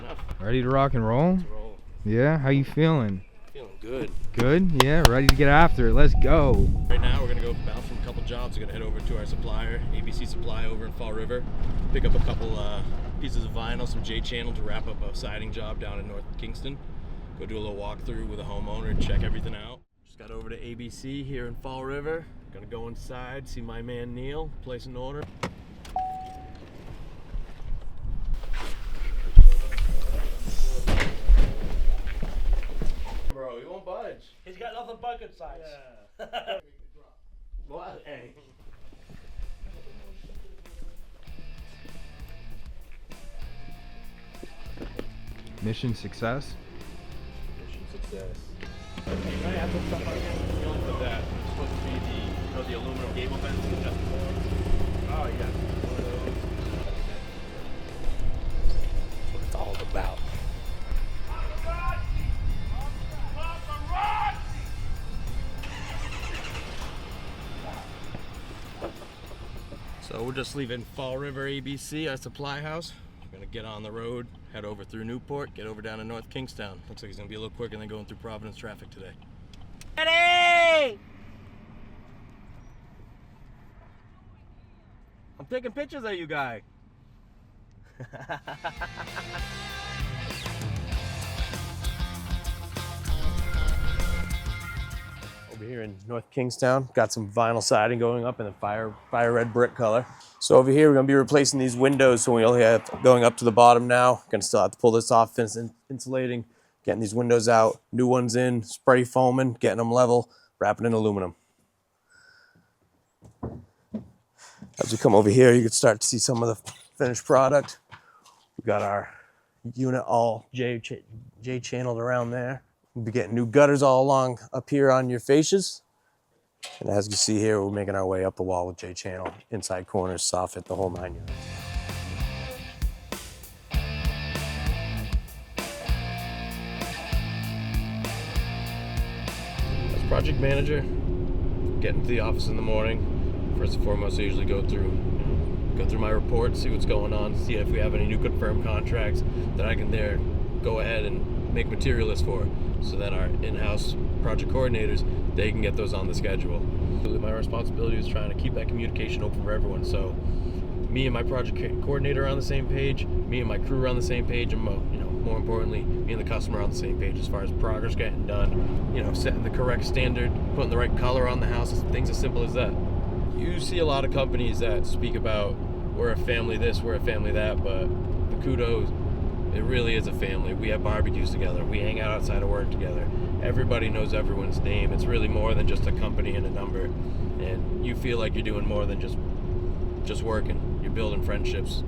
enough. Ready to rock and roll? Let's roll. Yeah, how you feeling? Feeling good. Good? Yeah, ready to get after it. Let's go. Right now we're gonna go bounce from a couple jobs. We're gonna head over to our supplier, ABC Supply over in Fall River. Pick up a couple pieces of vinyl, some J-channel to wrap up a siding job down in North Kingston. Go do a little walkthrough with a homeowner and check everything out. Just got over to ABC here in Fall River. Gonna go inside, see my man Neil, place an order. Bro, he won't budge. He's got nothing bucket size. Yeah. What? Hey. Mission success. Mission success. Can I add some stuff on here? With that, it's supposed to be the aluminum gable fence. Oh yeah. One of those. That's what it's all about. So we're just leaving Fall River ABC, our supply house. We're gonna get on the road, head over through Newport, get over down to North Kingstown. Looks like it's gonna be a little quicker than going through Providence traffic today. Ready! I'm taking pictures of you guys. Over here in North Kingstown, got some vinyl siding going up in the fire red brick color. So over here, we're gonna be replacing these windows. So we only have going up to the bottom now. Gonna still have to pull this off, insulating, getting these windows out, new ones in, spray foaming, getting them level, wrapping in aluminum. As we come over here, you can start to see some of the finished product. We've got our unit all J-channeled around there. We'll be getting new gutters all along up here on your fascias. And as you see here, we're making our way up the wall with J-channel, inside corners, soffit, the whole 9 yards. As project manager, getting to the office in the morning. First and foremost, I usually go through my report, see what's going on, see if we have any new confirmed contracts that I can there go ahead and make material lists for, so that our in-house project coordinators, they can get those on the schedule. My responsibility is trying to keep that communication open for everyone. So me and my project coordinator are on the same page, me and my crew are on the same page, and more importantly, me and the customer are on the same page as far as progress getting done, setting the correct standard, putting the right color on the house, things as simple as that. You see a lot of companies that speak about we're a family this, we're a family that, but the Couto, it really is a family. We have barbecues together. We hang out outside of work together. Everybody knows everyone's name. It's really more than just a company and a number. And you feel like you're doing more than just working. You're building friendships.